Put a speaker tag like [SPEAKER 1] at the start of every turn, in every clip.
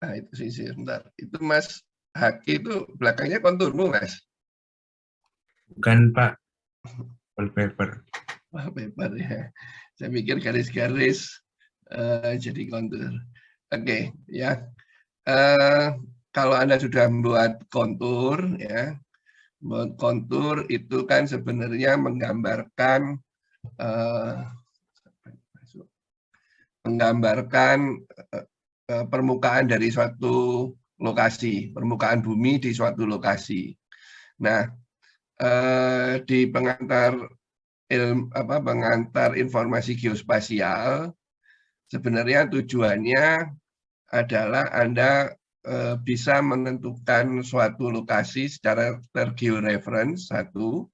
[SPEAKER 1] Nah, itu sisi sebentar. Itu Mas Haki itu belakangnya konturmu, Mas?
[SPEAKER 2] Bukan Pak, wallpaper.
[SPEAKER 1] Wallpaper ya. Saya pikir garis-garis jadi kontur. Oke, ya. Kalau Anda sudah membuat kontur, ya, membuat kontur itu kan sebenarnya menggambarkan permukaan dari suatu lokasi, permukaan bumi di suatu lokasi. Nah, di pengantar informasi geospasial, sebenarnya tujuannya adalah Anda bisa menentukan suatu lokasi secara tergeoreference, satu.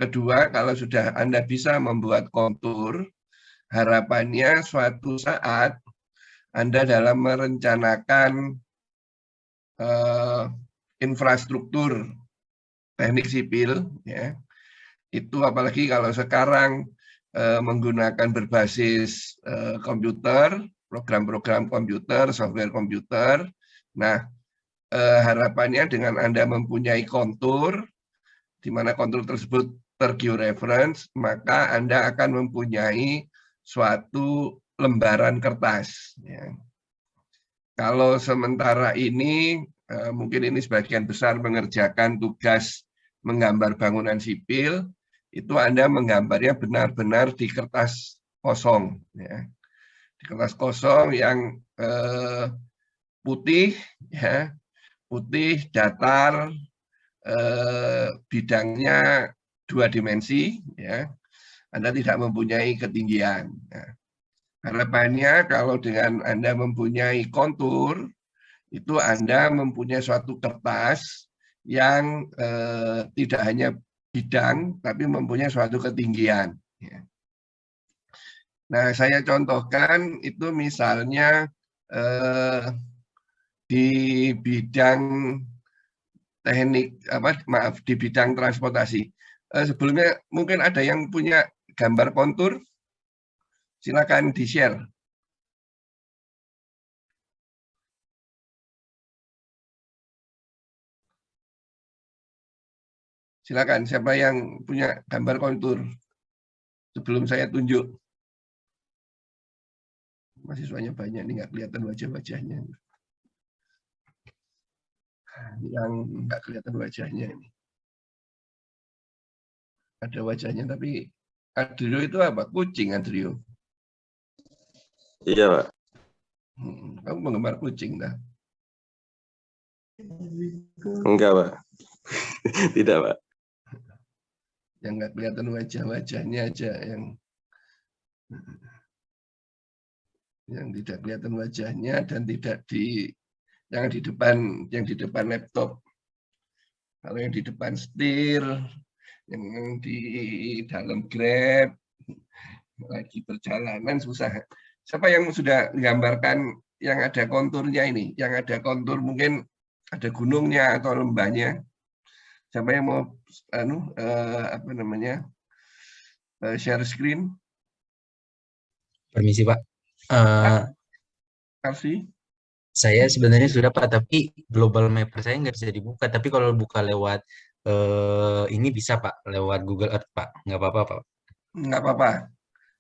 [SPEAKER 1] Kedua, kalau sudah Anda bisa membuat kontur, harapannya suatu saat Anda dalam merencanakan infrastruktur teknik sipil, ya, itu apalagi kalau sekarang menggunakan berbasis komputer, program-program komputer, software komputer. Nah, harapannya dengan Anda mempunyai kontur, di mana kontur tersebut tergeoreference, maka Anda akan mempunyai suatu lembaran kertas. Ya. Kalau sementara ini, mungkin ini sebagian besar mengerjakan tugas menggambar bangunan sipil, itu Anda menggambarnya benar-benar di kertas kosong. Ya. Di kertas kosong yang putih, ya, putih, datar, bidangnya 2 dimensi, ya. Anda tidak mempunyai ketinggian. Nah, harapannya kalau dengan Anda mempunyai kontur, itu Anda mempunyai suatu kertas yang tidak hanya bidang, tapi mempunyai suatu ketinggian. Ya. Nah, saya contohkan itu misalnya di bidang teknik di bidang transportasi. Sebelumnya mungkin ada yang punya gambar kontur, silakan di-share. Silakan, siapa yang punya gambar kontur sebelum saya tunjuk. Mahasiswanya banyak, ini nggak kelihatan wajah-wajahnya. Yang nggak kelihatan wajahnya ini. Ada wajahnya, tapi Adrio itu apa? Kucing, Adrio.
[SPEAKER 3] Iya, Pak.
[SPEAKER 1] Kamu penggemar kucing, dah?
[SPEAKER 3] Enggak, Pak. Tidak, Pak.
[SPEAKER 1] Yang nggak kelihatan wajah-wajahnya aja, yang tidak kelihatan wajahnya dan tidak yang di depan laptop. Kalau yang di depan setir, yang di dalam Grab, lagi perjalanan susah. Siapa yang sudah menggambarkan yang ada konturnya ini? Yang ada kontur mungkin ada gunungnya atau lembahnya. Siapa yang mau share screen?
[SPEAKER 4] Permisi Pak.
[SPEAKER 1] Karsi?
[SPEAKER 4] Saya sebenarnya sudah Pak, tapi global mapper saya nggak bisa dibuka. Tapi kalau buka lewat ini bisa Pak, lewat Google Earth Pak. Nggak apa-apa Pak.
[SPEAKER 1] Nggak apa-apa.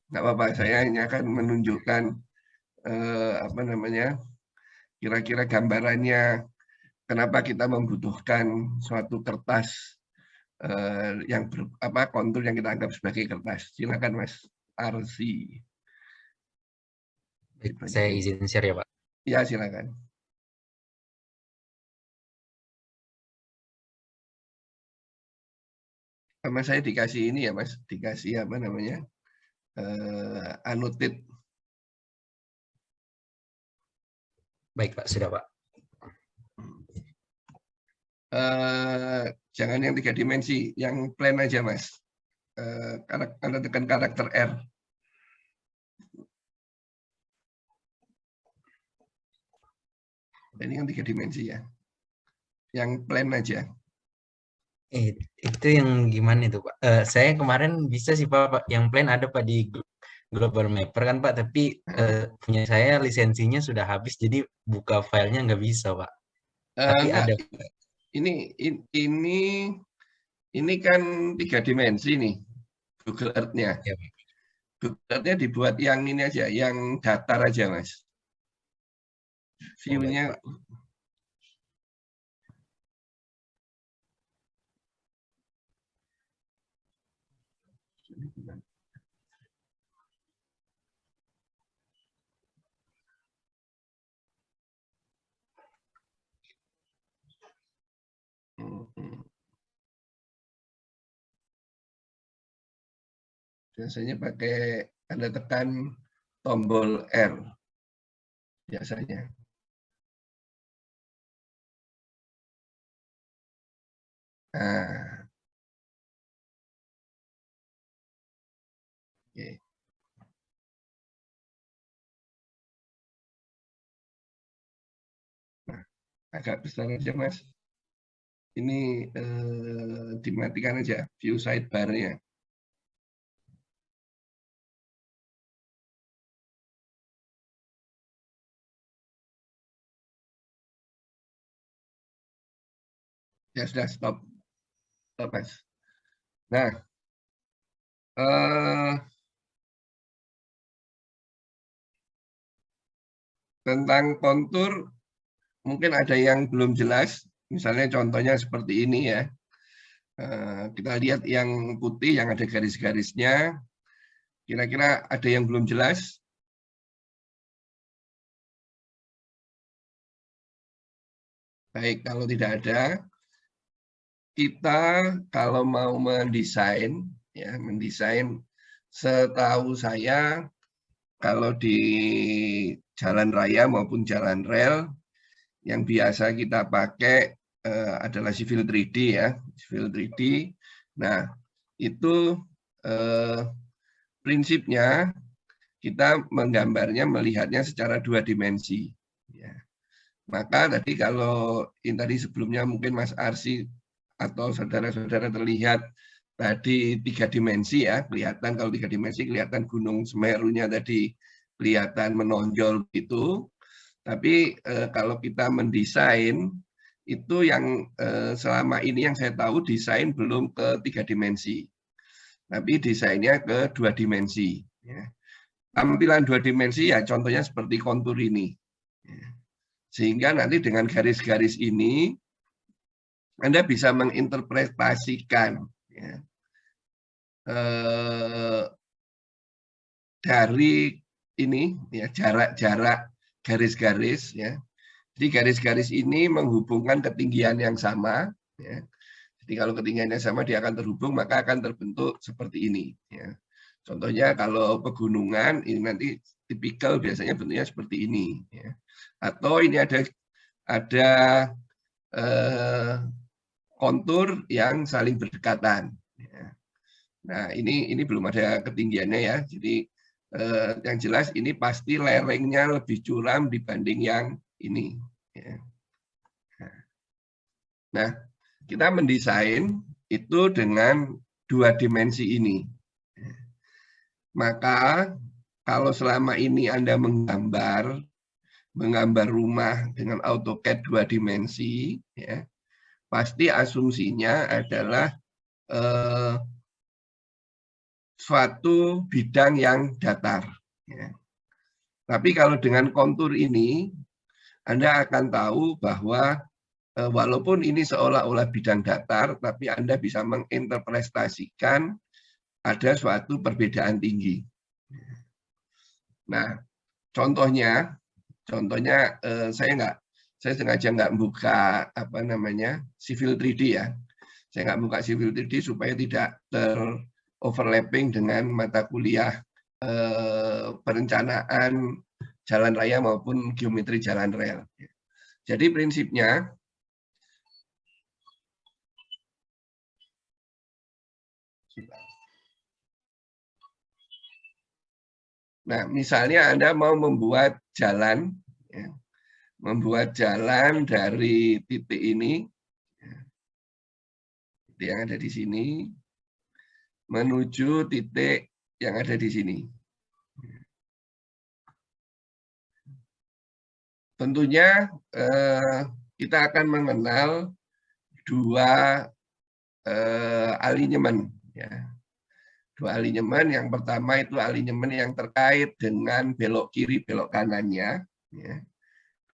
[SPEAKER 1] Nggak apa-apa. Saya hanya akan menunjukkan kira-kira gambarannya. Kenapa kita membutuhkan suatu kertas yang kontur yang kita anggap sebagai kertas. Silakan Mas Arsi.
[SPEAKER 4] Saya izin share ya Pak.
[SPEAKER 1] Ya, silakan. Sama saya dikasih ini ya Mas, dikasih annotate.
[SPEAKER 4] Baik Pak, sudah Pak.
[SPEAKER 1] Jangan yang 3 dimensi, yang plain aja Mas. Anda tekan karakter R. Ini yang 3 dimensi ya. Yang plain aja.
[SPEAKER 4] Itu yang gimana itu Pak? Saya kemarin bisa sih Pak, yang plain ada Pak Global Mapper kan Pak, tapi punya saya lisensinya sudah habis, jadi buka filenya nggak bisa Pak. Tapi
[SPEAKER 1] Enggak,
[SPEAKER 4] ada.
[SPEAKER 1] ini ini kan 3 dimensi nih Google Earth-nya.
[SPEAKER 4] Ya, Pak.
[SPEAKER 1] Google Earth-nya dibuat yang ini aja, yang datar aja Mas.
[SPEAKER 4] Oh, baik,
[SPEAKER 1] View-nya
[SPEAKER 4] Pak.
[SPEAKER 1] biasanya pakai Anda tekan tombol R biasanya. Nah, oke. Nah, agak besar aja Mas. Ini dimatikan aja view sidebar-nya. Ya sudah stop, stop Mas. Nah, tentang kontur mungkin ada yang belum jelas. Misalnya contohnya seperti ini ya. Kita lihat yang putih yang ada garis-garisnya. Kira-kira ada yang belum jelas? Baik, kalau tidak ada, kita kalau mau mendesain, ya mendesain, setahu saya kalau di jalan raya maupun jalan rel yang biasa kita pakai adalah civil 3D ya, civil 3D. Nah, itu prinsipnya kita menggambarnya, melihatnya secara 2 dimensi. Ya. Maka tadi kalau ini tadi sebelumnya mungkin Mas Arsi atau saudara-saudara terlihat tadi 3 dimensi ya, kelihatan kalau 3 dimensi kelihatan Gunung Semerunya tadi kelihatan menonjol gitu. Tapi kalau kita mendesain itu yang selama ini yang saya tahu desain belum ke 3 dimensi. Tapi desainnya ke 2 dimensi. Ya. Tampilan 2 dimensi ya contohnya seperti kontur ini. Ya. Sehingga nanti dengan garis-garis ini Anda bisa menginterpretasikan ya, dari ini ya jarak-jarak garis-garis ya. Jadi garis-garis ini menghubungkan ketinggian yang sama ya. Jadi kalau ketinggiannya sama dia akan terhubung maka akan terbentuk seperti ini ya. Contohnya kalau pegunungan ini nanti tipikal biasanya bentuknya seperti ini ya. Atau ini ada kontur yang saling berdekatan. Nah, ini belum ada ketinggiannya ya. Jadi yang jelas ini pasti lerengnya lebih curam dibanding yang ini. Nah, kita mendesain itu dengan 2 dimensi ini. Maka kalau selama ini Anda menggambar rumah dengan AutoCAD 2 dimensi, ya, pasti asumsinya adalah suatu bidang yang datar. Ya. Tapi kalau dengan kontur ini, Anda akan tahu bahwa walaupun ini seolah-olah bidang datar, tapi Anda bisa menginterpretasikan ada suatu perbedaan tinggi. Nah, contohnya saya sengaja nggak buka apa namanya civil 3D ya. Saya nggak buka civil 3D supaya tidak overlapping dengan mata kuliah perencanaan jalan raya maupun geometri jalan rel. Jadi prinsipnya nah, misalnya Anda mau membuat jalan ya, dari titik ini yang ada di sini menuju titik yang ada di sini. tentunya kita akan mengenal dua alinyemen. Ya. Dua alinyemen, yang pertama itu alinyemen yang terkait dengan belok kiri, belok kanannya. Ya.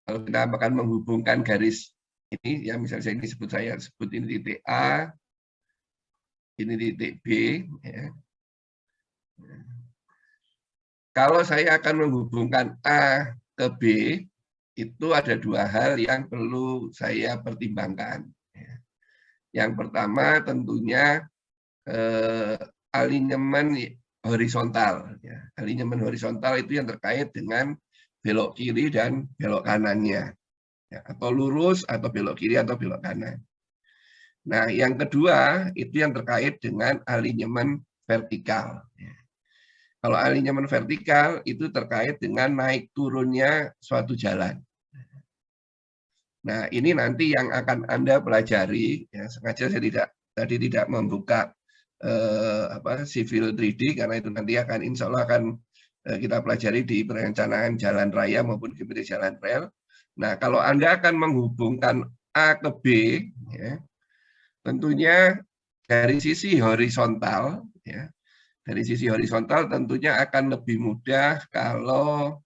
[SPEAKER 1] Kalau kita akan menghubungkan garis ini, ya misalnya ini saya sebut ini titik A, ini titik B. Ya. Kalau saya akan menghubungkan A ke B, itu ada dua hal yang perlu saya pertimbangkan. Yang pertama tentunya alinyemen horizontal. Alinyemen horizontal itu yang terkait dengan belok kiri dan belok kanannya. Atau lurus, atau belok kiri, atau belok kanan. Nah, yang kedua itu yang terkait dengan alinyemen vertikal. Kalau alinyemen vertikal itu terkait dengan naik turunnya suatu jalan. Nah, ini nanti yang akan Anda pelajari. Ya, sengaja saya tidak membuka civil 3D karena itu nanti akan insya Allah akan kita pelajari di perencanaan jalan raya maupun di jalan rel. Nah, kalau Anda akan menghubungkan A ke B, ya, tentunya dari sisi horizontal, ya, dari sisi horizontal tentunya akan lebih mudah kalau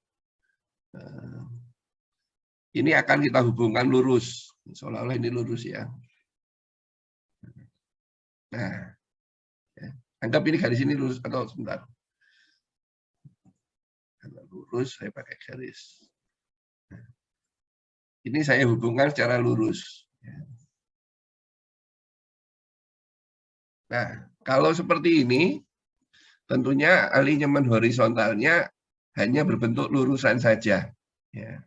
[SPEAKER 1] ini akan kita hubungkan lurus. Seolah-olah ini lurus ya. Nah, ya. Anggap ini garis ini lurus atau sebentar. Kalau lurus saya pakai garis. Nah, ini saya hubungkan secara lurus. Nah, kalau seperti ini, tentunya alinyemen horizontalnya hanya berbentuk lurusan saja. Ya.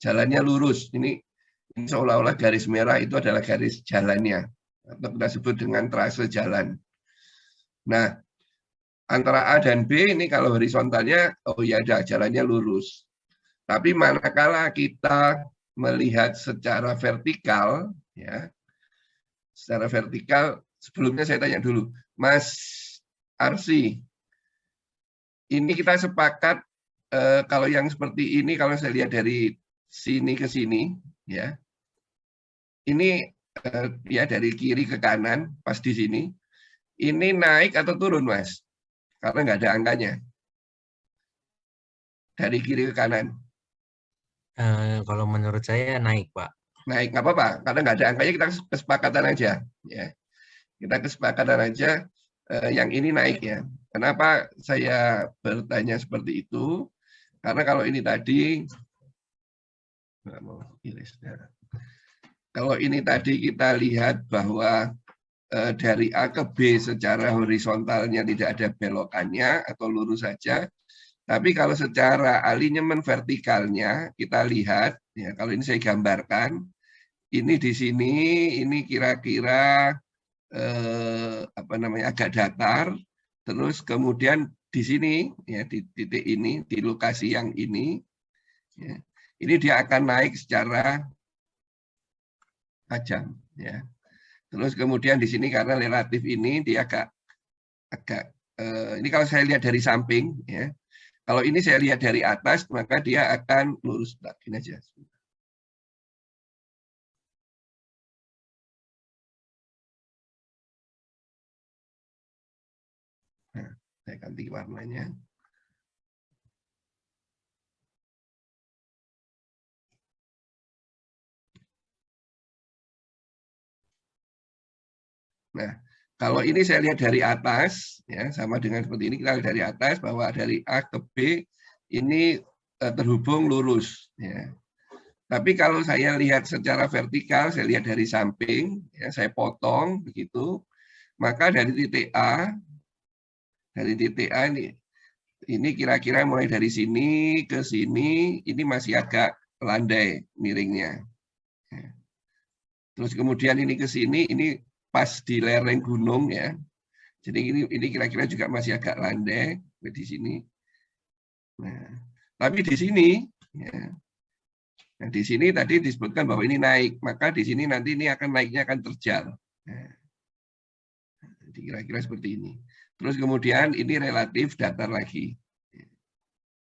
[SPEAKER 1] Jalannya lurus. Ini seolah-olah garis merah itu adalah garis jalannya. Atau kita sebut dengan trase jalan. Nah, antara A dan B ini kalau horizontalnya, oh ya ada jalannya lurus. Tapi manakala kita melihat secara vertikal, ya, secara vertikal, sebelumnya saya tanya dulu, Mas Arsi, ini kita sepakat kalau yang seperti ini, kalau saya lihat dari sini ke sini, ya, ini ya dari kiri ke kanan, pas di sini, ini naik atau turun, Mas? Karena nggak ada angkanya. Dari kiri ke kanan.
[SPEAKER 4] Kalau menurut saya naik, Pak.
[SPEAKER 1] Naik, nggak apa-apa. Karena nggak ada angkanya, kita kesepakatan aja. Ya. Kita kesepakatan aja yang ini naik ya. Kenapa saya bertanya seperti itu? Karena kalau ini tadi, kalau ini tadi kita lihat bahwa dari A ke B secara horizontalnya tidak ada belokannya atau lurus saja. Tapi kalau secara alinyemen vertikalnya kita lihat, ya kalau ini saya gambarkan, ini di sini, ini kira-kira agak datar, terus kemudian di sini, ya di titik ini, di lokasi yang ini, ya, ini dia akan naik secara tajam, ya. Terus kemudian di sini karena relatif ini dia agak ini kalau saya lihat dari samping, ya. Kalau ini saya lihat dari atas, maka dia akan lurus. Gini aja. Nah, saya ganti warnanya. Nah, kalau ini saya lihat dari atas, ya sama dengan seperti ini, kita lihat dari atas bahwa dari A ke B ini terhubung lurus. Ya. Tapi kalau saya lihat secara vertikal, saya lihat dari samping, ya, saya potong begitu, maka dari titik A ini kira-kira mulai dari sini ke sini, ini masih agak landai miringnya. Ya. Terus kemudian ini ke sini, ini pas di lereng gunung ya. Jadi ini kira-kira juga masih agak landai di sini. Nah, tapi di sini ya. Nah, di sini tadi disebutkan bahwa ini naik, maka di sini nanti ini akan naiknya akan terjal. Nah, jadi kira-kira seperti ini. Terus kemudian ini relatif datar lagi.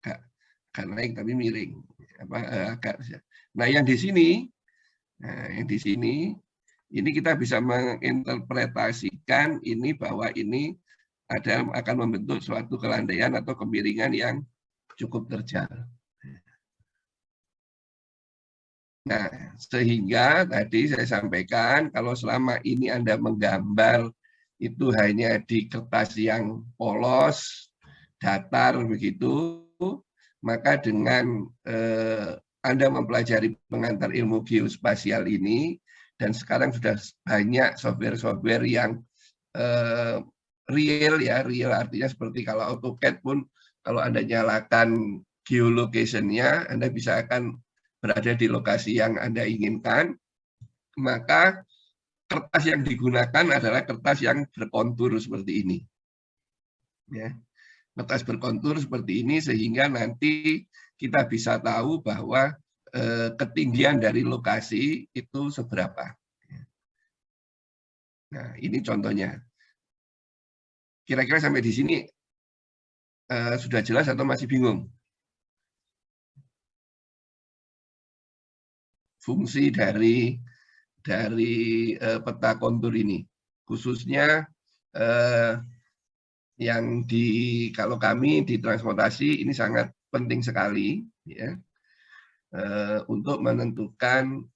[SPEAKER 1] Agak naik tapi miring. Agak Nah, yang di sini, ini kita bisa menginterpretasikan ini bahwa ini akan membentuk suatu kelandaian atau kemiringan yang cukup terjal. Nah, sehingga tadi saya sampaikan kalau selama ini Anda menggambar itu hanya di kertas yang polos, datar begitu, maka dengan Anda mempelajari pengantar ilmu geospasial ini, dan sekarang sudah banyak software-software yang real ya, real artinya seperti kalau AutoCAD pun kalau Anda nyalakan geolocation-nya, Anda bisa akan berada di lokasi yang Anda inginkan, maka kertas yang digunakan adalah kertas yang berkontur seperti ini. Ya. Kertas berkontur seperti ini sehingga nanti kita bisa tahu bahwa ketinggian dari lokasi itu seberapa. Nah, ini contohnya. Kira-kira sampai di sini sudah jelas atau masih bingung? Fungsi dari peta kontur ini, khususnya yang kalau kami di transportasi ini sangat penting sekali ya, untuk menentukan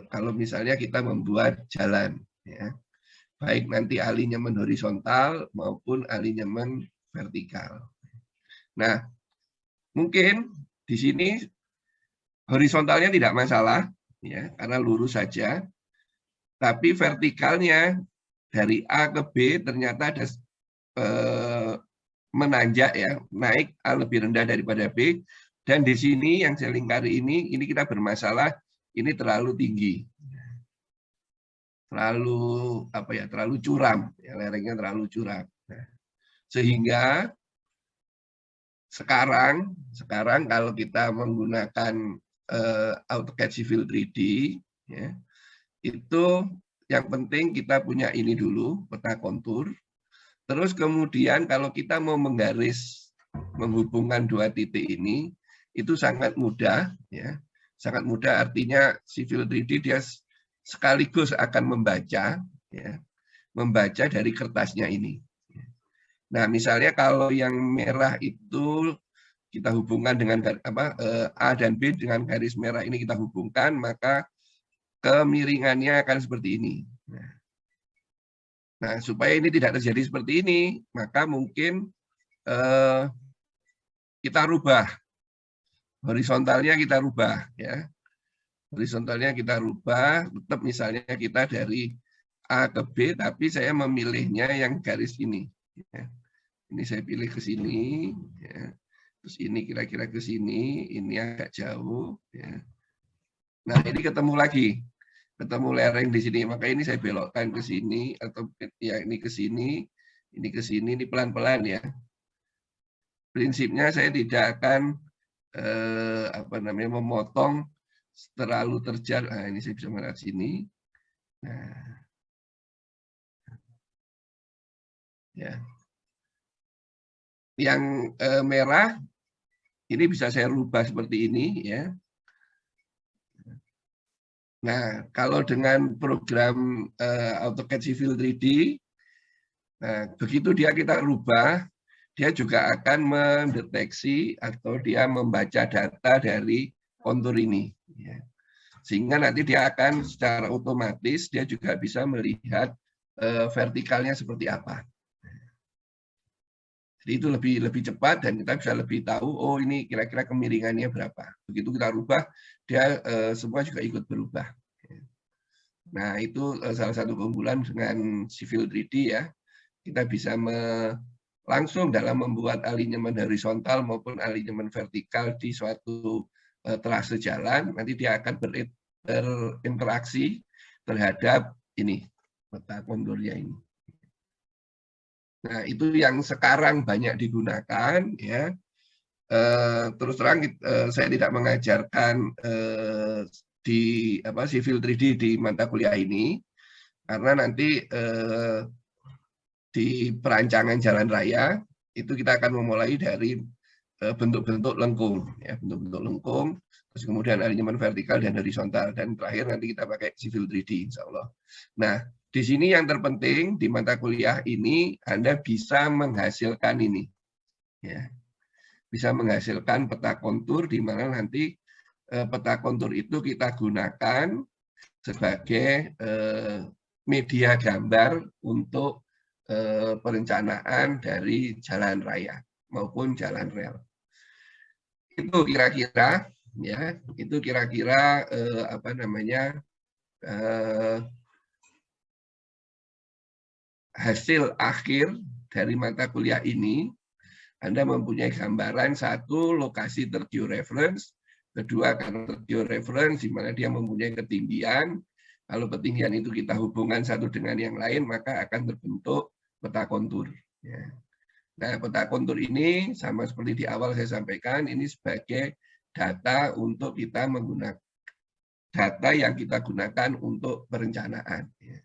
[SPEAKER 1] kalau misalnya kita membuat jalan ya, baik nanti alinyemen horizontal maupun alinyemen vertikal. Nah, mungkin di sini horizontalnya tidak masalah ya, karena lurus saja. Tapi vertikalnya dari A ke B ternyata ada menanjak ya, naik A lebih rendah daripada B. Dan di sini yang saya lingkari ini kita bermasalah, ini terlalu tinggi. Terlalu curam, ya, lerengnya terlalu curam. Nah, sehingga sekarang kalau kita menggunakan AutoCAD Civil 3D ya, itu yang penting kita punya ini dulu, peta kontur. Terus kemudian kalau kita mau menggaris menghubungkan dua titik ini, itu sangat mudah ya. Sangat mudah artinya Civil 3D dia sekaligus akan membaca ya, membaca dari kertasnya ini. Nah, misalnya kalau yang merah itu kita hubungkan dengan A dan B dengan garis merah ini kita hubungkan, maka kemiringannya akan seperti ini. Nah, supaya ini tidak terjadi seperti ini, maka mungkin kita rubah horizontalnya, kita rubah ya. Horizontalnya kita rubah, tetap misalnya kita dari A ke B, tapi saya memilihnya yang garis ini. Ya. Ini saya pilih ke sini, ya. Terus ini kira-kira ke sini, ini agak jauh. Ya. Nah, ini ketemu lagi. Ketemu lereng di sini, maka ini saya belokkan ke sini atau ya ini ke sini, ini pelan-pelan ya. Prinsipnya saya tidak akan memotong terlalu terjal. Nah, ini saya bisa melihat sini. Nah, ya. Yang merah ini bisa saya rubah seperti ini ya. Nah, kalau dengan program AutoCAD Civil 3D, nah, begitu kita rubah, dia juga akan mendeteksi atau dia membaca data dari kontur ini. Ya. Sehingga nanti dia akan secara otomatis, dia juga bisa melihat vertikalnya seperti apa. Jadi itu lebih cepat dan kita bisa lebih tahu, oh ini kira-kira kemiringannya berapa. Begitu kita rubah, dia semua juga ikut berubah. Nah itu salah satu keunggulan dengan Civil 3D ya. Kita bisa langsung dalam membuat alinyemen horizontal maupun alinyemen vertikal di suatu trase jalan, nanti dia akan berinteraksi terhadap ini, peta konturnya ini. Nah, itu yang sekarang banyak digunakan ya. Terus terang saya tidak mengajarkan di Civil 3D di mata kuliah ini karena nanti di perancangan jalan raya itu kita akan memulai dari bentuk-bentuk lengkung, ya, bentuk-bentuk lengkung, terus kemudian alignment vertikal dan horizontal, dan terakhir nanti kita pakai civil 3D, insya Allah. Nah, di sini yang terpenting di mata kuliah ini Anda bisa menghasilkan ini, ya, bisa menghasilkan peta kontur di mana nanti peta kontur itu kita gunakan sebagai media gambar untuk perencanaan dari jalan raya maupun jalan rel. Itu kira-kira, ya, itu kira-kira apa namanya hasil akhir dari mata kuliah ini. Anda mempunyai gambaran satu lokasi third view reference, kedua karena third view reference di mana dia mempunyai ketinggian. Kalau ketinggian itu kita hubungkan satu dengan yang lain, maka akan terbentuk peta kontur. Ya. Nah, peta kontur ini sama seperti di awal saya sampaikan, ini sebagai data untuk kita menggunakan data yang kita gunakan untuk perencanaan. Ya.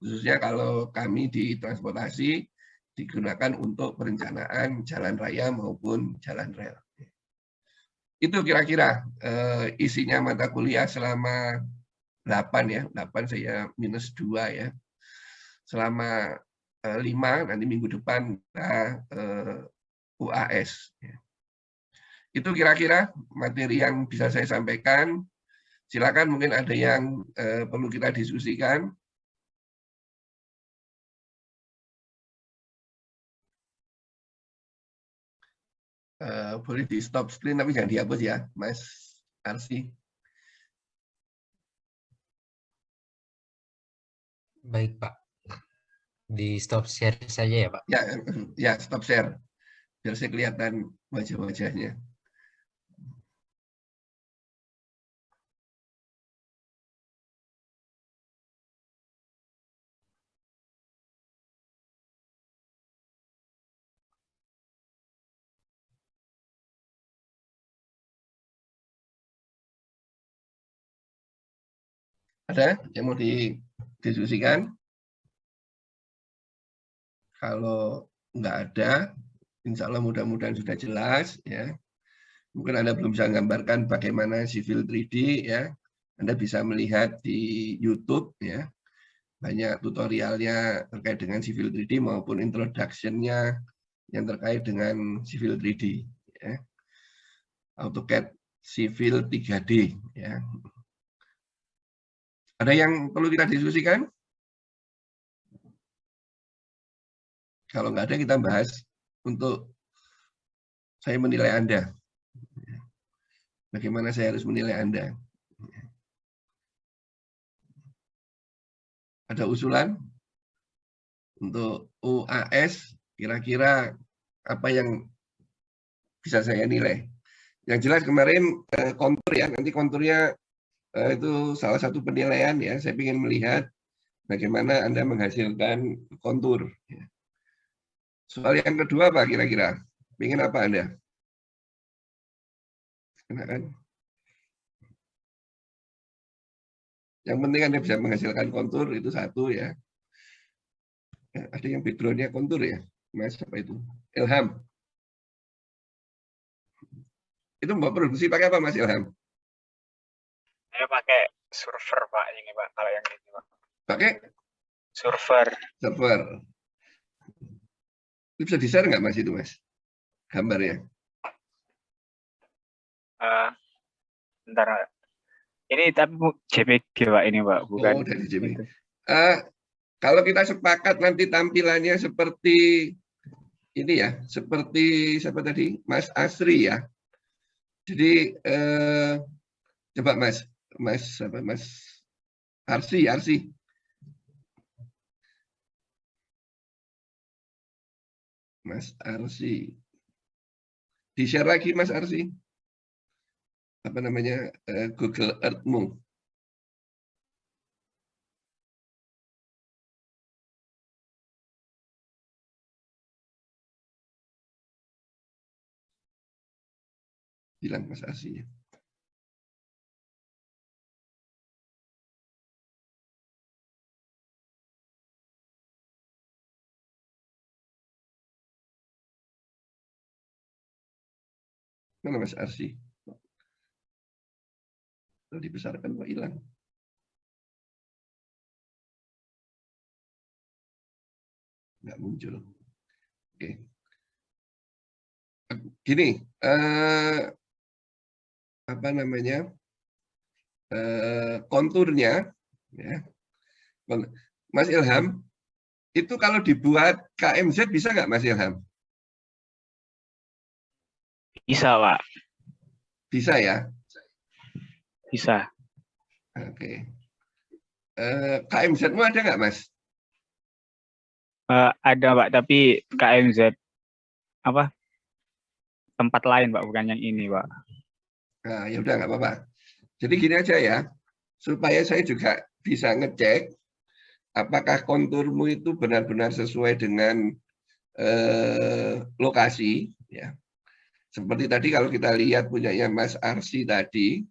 [SPEAKER 1] Khususnya kalau kami di transportasi digunakan untuk perencanaan jalan raya maupun jalan rel. Itu kira-kira isinya mata kuliah selama 8 ya, 8 saya -2 ya. Selama 5 nanti minggu depan kita UAS. Itu kira-kira materi yang bisa saya sampaikan. Silakan mungkin ada yang perlu kita diskusikan. Boleh di stop screen tapi jangan dihapus ya, Mas Arsi.
[SPEAKER 4] Baik, Pak. Di stop share saja ya, Pak?
[SPEAKER 1] Ya, stop share. Biar saya kelihatan wajah-wajahnya. Ada yang mau didiskusikan? Kalau nggak ada, insya Allah mudah-mudahan sudah jelas. Ya. Mungkin Anda belum bisa menggambarkan bagaimana civil 3D. Ya. Anda bisa melihat di YouTube. Ya. Banyak tutorialnya terkait dengan civil 3D maupun introduction-nya yang terkait dengan civil 3D. Ya. AutoCAD Civil 3D. Ya. Ada yang perlu kita diskusikan? Kalau nggak ada, kita bahas untuk saya menilai Anda. Bagaimana saya harus menilai Anda? Ada usulan untuk UAS, kira-kira apa yang bisa saya nilai? Yang jelas kemarin kontur ya, nanti konturnya itu salah satu penilaian ya. Saya ingin melihat bagaimana Anda menghasilkan kontur. Soal yang kedua Pak kira-kira? Ingin apa Anda? Kan? Yang penting Anda bisa menghasilkan kontur, itu satu ya. Ada yang background-nya kontur ya, Mas, apa itu? Ilham. Itu Mbak produksi pakai apa Mas Ilham?
[SPEAKER 5] Saya pakai server Pak, ini Pak, kalau yang ini Pak.
[SPEAKER 1] Pakai?
[SPEAKER 5] Server.
[SPEAKER 1] Itu bisa di-share nggak Mas itu Mas? Gambarnya?
[SPEAKER 5] Bentar. Ini tapi JPG Pak ini Pak, bukan.
[SPEAKER 1] Oh, dari JPG. Kalau kita sepakat nanti tampilannya seperti ini ya, seperti siapa tadi? Mas Asri ya. Jadi coba Mas Arsi. Mas Arsi. Di-share lagi Mas Arsi. Apa namanya? Google Earth-mu. Bilang Mas Arsi ya. Mana Mas Arsi? Kalau dibesarkan kok hilang. Nggak muncul. Oke. Gini, apa namanya? Konturnya, ya. Mas Ilham, itu kalau dibuat KMZ bisa nggak Mas Ilham?
[SPEAKER 5] Bisa, Pak.
[SPEAKER 1] Bisa ya?
[SPEAKER 5] Bisa.
[SPEAKER 1] Oke. KMZ-mu ada nggak Mas?
[SPEAKER 5] Ada, Pak, tapi KMZ apa? Tempat lain, Pak, bukan yang ini, Pak.
[SPEAKER 1] Nah, ya udah nggak apa-apa. Jadi gini aja ya, supaya saya juga bisa ngecek apakah konturmu itu benar-benar sesuai dengan lokasi, ya. Seperti tadi kalau kita lihat punyanya Mas Arsi tadi,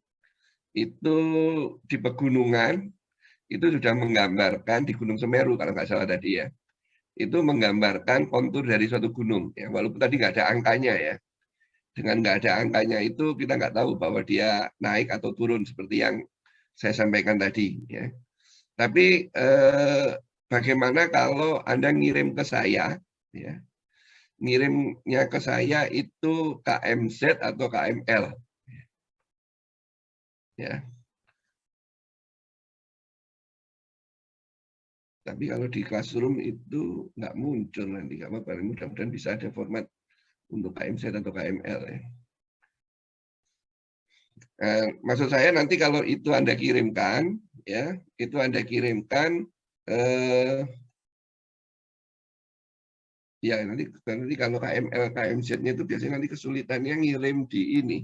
[SPEAKER 1] itu di pegunungan, itu sudah menggambarkan di Gunung Semeru kalau nggak salah tadi ya, itu menggambarkan kontur dari suatu gunung, ya. Walaupun tadi nggak ada angkanya ya, dengan nggak ada angkanya itu kita nggak tahu bahwa dia naik atau turun seperti yang saya sampaikan tadi, ya. Tapi bagaimana kalau Anda ngirim ke saya, ya, ngirimnya ke saya itu KMZ atau KML, ya. Tapi kalau di Classroom itu nggak muncul nanti, nggak apa-apa. Mudah-mudahan bisa ada format untuk KMZ atau KML, ya. Maksud saya nanti kalau itu Anda kirimkan, ya, itu Anda kirimkan. Ya nanti kalau KML KMZ-nya itu biasanya nanti kesulitannya ngirim di ini,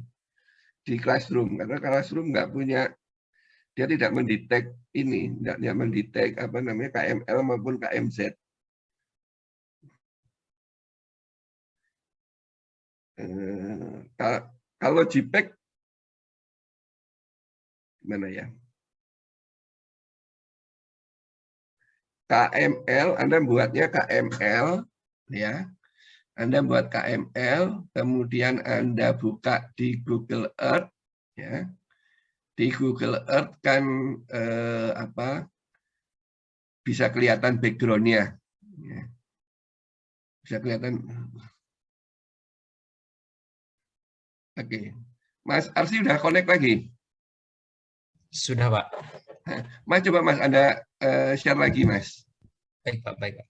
[SPEAKER 1] di Classroom, karena Classroom nggak punya, dia tidak mendetek ini, tidak mendetek apa namanya KML maupun KMZ. Kalau JPEG gimana ya? KML Anda buatnya KML, ya. Anda buat KML, kemudian Anda buka di Google Earth, ya. Di Google Earth kan bisa kelihatan background-nya, ya. Bisa kelihatan. Oke, Mas Arsi udah connect lagi?
[SPEAKER 4] Sudah, Pak.
[SPEAKER 1] Mas coba Mas Anda share lagi Mas.
[SPEAKER 4] Baik, Pak. Baik, Pak.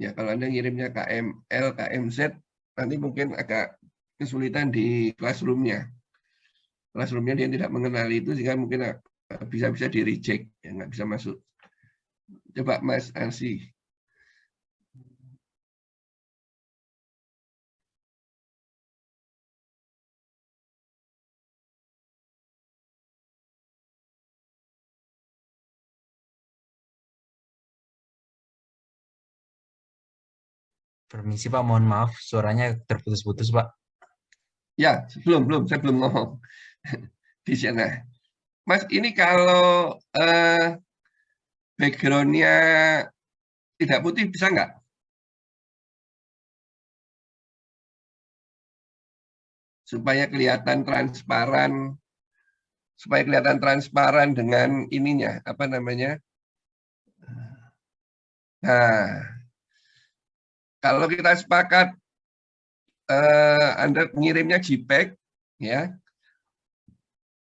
[SPEAKER 1] Ya kalau Anda ngirimnya KML, KMZ, nanti mungkin agak kesulitan di Classroom-nya. Classroom-nya dia tidak mengenali itu, sehingga mungkin bisa di reject, ya, nggak bisa masuk. Coba Mas Arsi.
[SPEAKER 4] Permisi, Pak. Mohon maaf, suaranya terputus-putus, Pak.
[SPEAKER 1] Ya, saya belum ngomong di sana. Mas, ini kalau background-nya tidak putih bisa nggak? Supaya kelihatan transparan dengan ininya, apa namanya? Nah, kalau kita sepakat Anda ngirimnya JPEG, ya,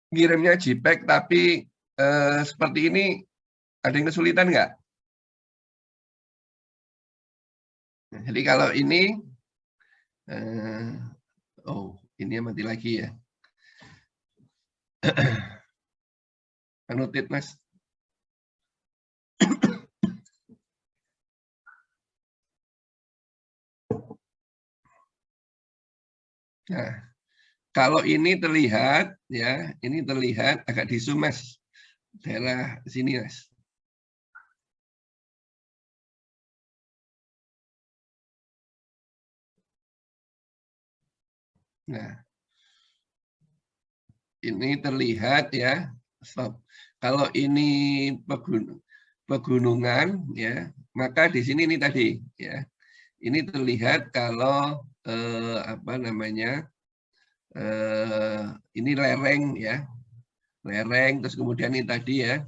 [SPEAKER 1] ngirimnya JPEG tapi seperti ini, ada yang kesulitan nggak? Jadi kalau ini, ini mati lagi ya. Anotit Mas. Nah, kalau ini terlihat, ya, ini terlihat agak di zoom Mas, daerah sini Mas. Nah, ini terlihat ya, stop. Kalau ini pegunungan, ya, maka di sini ini tadi, ya, ini terlihat kalau apa namanya, ini lereng ya, lereng, terus kemudian ini tadi ya,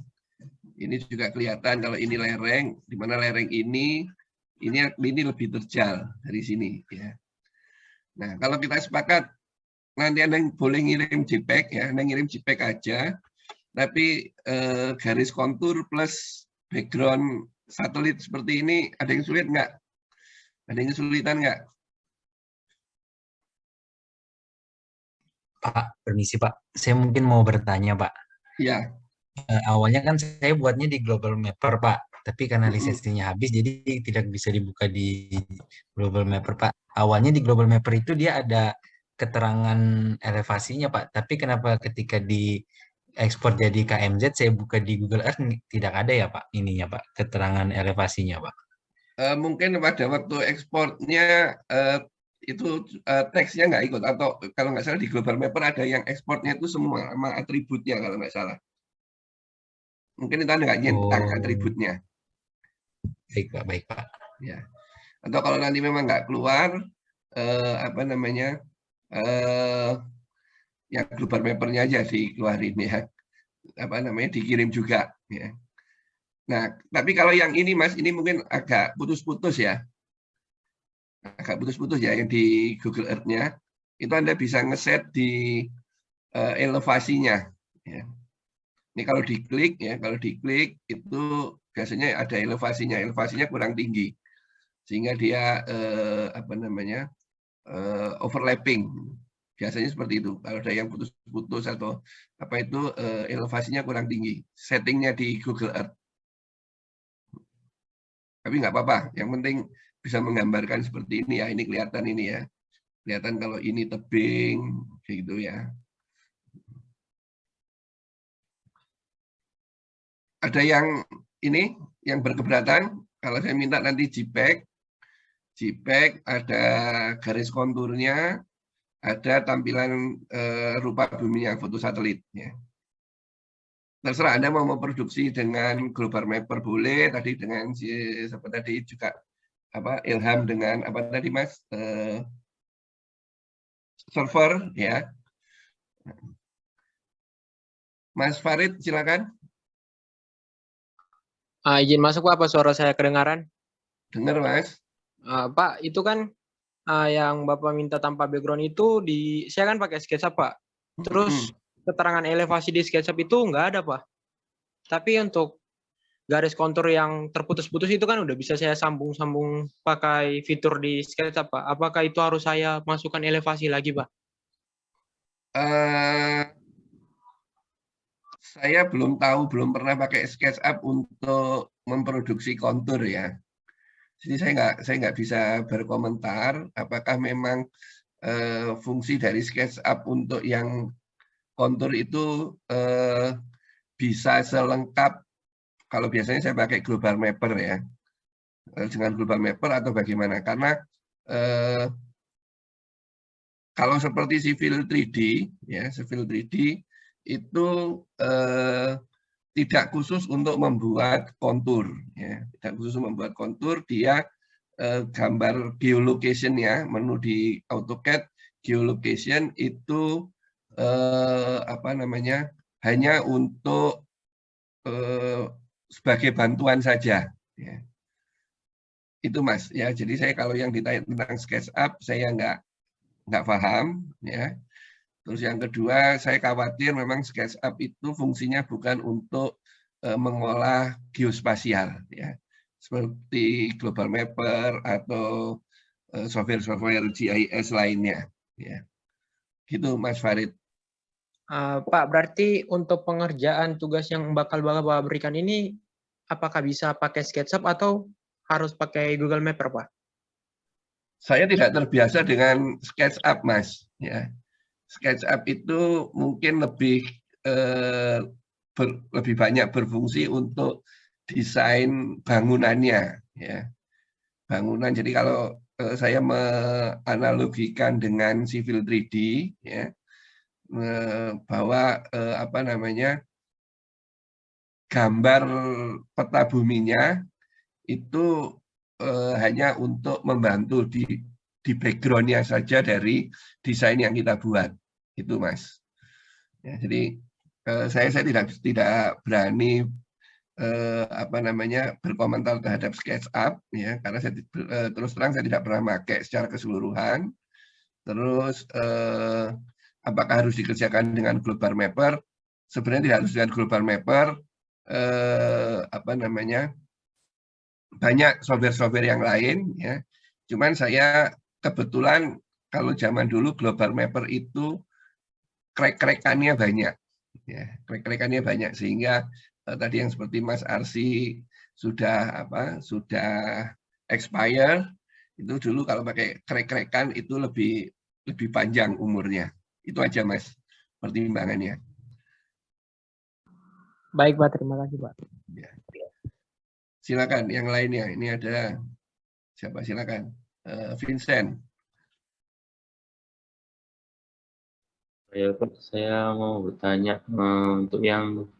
[SPEAKER 1] ini juga kelihatan kalau ini lereng, di mana lereng ini lebih terjal dari sini ya. Nah, kalau kita sepakat nanti Anda boleh ngirim JPEG ya, Anda ngirim JPEG aja, tapi garis kontur plus background satelit seperti ini ada yang sulit nggak? Ada yang kesulitan nggak?
[SPEAKER 4] Pak, permisi Pak. Saya mungkin mau bertanya Pak.
[SPEAKER 1] Ya.
[SPEAKER 4] Awalnya kan saya buatnya di Global Mapper Pak, tapi karena lisensinya habis jadi tidak bisa dibuka di Global Mapper Pak. Awalnya di Global Mapper itu dia ada keterangan elevasinya Pak, tapi kenapa ketika di ekspor jadi KMZ saya buka di Google Earth tidak ada ya Pak ininya Pak, keterangan elevasinya Pak.
[SPEAKER 1] Mungkin pada waktu ekspornya itu teksnya nggak ikut, atau kalau nggak salah di Global Mapper ada yang ekspornya itu semua sama atributnya kalau nggak salah. Mungkin itu Anda nggak nyentang atributnya.
[SPEAKER 4] Baik Pak.
[SPEAKER 1] Ya. Atau kalau nanti memang nggak keluar, apa namanya, ya Global Mapper-nya aja dikeluarin ya. Apa namanya, dikirim juga ya. Nah, tapi kalau yang ini Mas, ini mungkin agak putus-putus ya. Agak putus-putus ya yang di Google Earth-nya. Itu Anda bisa ngeset di elevasinya ya. Ini kalau diklik ya, kalau diklik itu biasanya ada elevasinya. Elevasinya kurang tinggi. Sehingga dia apa namanya? Overlapping. Biasanya seperti itu. Kalau ada yang putus-putus atau apa itu elevasinya kurang tinggi. Settingnya di Google Earth. Tapi nggak apa-apa. Yang penting bisa menggambarkan seperti ini ya. Ini kelihatan ini ya. Kelihatan kalau ini tebing, gitu ya. Ada yang ini, yang berkeberatan. Kalau saya minta nanti JPEG. JPEG ada garis konturnya, ada tampilan rupa buminya, foto satelit. Ya. Terserah Anda mau memproduksi dengan Global Mapper boleh, tadi dengan siapa tadi juga apa Ilham dengan apa tadi Mas server ya. Mas Farid silakan.
[SPEAKER 6] Izin masuk Pak, apa suara saya kedengaran?
[SPEAKER 1] Dengar Mas.
[SPEAKER 6] Pak, itu kan yang Bapak minta tanpa background itu saya kan pakai SketchUp Pak. Terus keterangan elevasi di SketchUp itu nggak ada Pak. Tapi untuk garis kontur yang terputus-putus itu kan udah bisa saya sambung-sambung pakai fitur di SketchUp Pak. Apakah itu harus saya masukkan elevasi lagi Pak?
[SPEAKER 1] Saya belum tahu, belum pernah pakai SketchUp untuk memproduksi kontur ya. Jadi saya nggak bisa berkomentar apakah memang fungsi dari SketchUp untuk yang kontur itu bisa selengkap kalau biasanya saya pakai Global Mapper ya. Dengan Global Mapper atau bagaimana? Karena kalau seperti Civil 3D ya, Civil 3D itu tidak khusus untuk membuat kontur ya, tidak khusus membuat kontur, dia gambar geolocation-nya, menu di AutoCAD geolocation itu apa namanya, hanya untuk sebagai bantuan saja ya. Itu Mas ya. Jadi saya kalau yang ditanya tentang SketchUp saya nggak paham ya. Terus yang kedua, saya khawatir memang SketchUp itu fungsinya bukan untuk mengolah geospasial, ya, seperti Global Mapper atau software-software GIS lainnya. Ya. Gitu, Mas Farid.
[SPEAKER 6] Pak, berarti untuk pengerjaan tugas yang bakal Bapak berikan ini, apakah bisa pakai SketchUp atau harus pakai Google Mapper, Pak?
[SPEAKER 1] Saya tidak terbiasa dengan SketchUp, Mas. Ya. SketchUp itu mungkin lebih banyak berfungsi untuk desain bangunannya, ya. Bangunan. Jadi kalau saya menganalogikan dengan Civil 3D, ya, bahwa apa namanya, gambar peta buminya itu hanya untuk membantu di di background-nya saja dari desain yang kita buat. Itu Mas. Ya, jadi saya tidak berani berkomentar terhadap SketchUp ya, karena saya terus terang saya tidak pernah pakai secara keseluruhan. Terus apakah harus dikerjakan dengan Global Mapper? Sebenarnya tidak harus dengan Global Mapper. Banyak software-software yang lain ya. Cuman saya kebetulan kalau zaman dulu Global Mapper itu krek-krekannya banyak ya, krek-krekannya banyak sehingga tadi yang seperti Mas Arsi sudah expire, itu dulu kalau pakai krek-krekan itu lebih panjang umurnya. Itu aja Mas pertimbangannya.
[SPEAKER 6] Baik Pak, terima kasih Pak.
[SPEAKER 1] Ya. Silakan yang lainnya. Ini ada siapa? Silakan. Vincent.
[SPEAKER 7] Saya mau bertanya untuk yang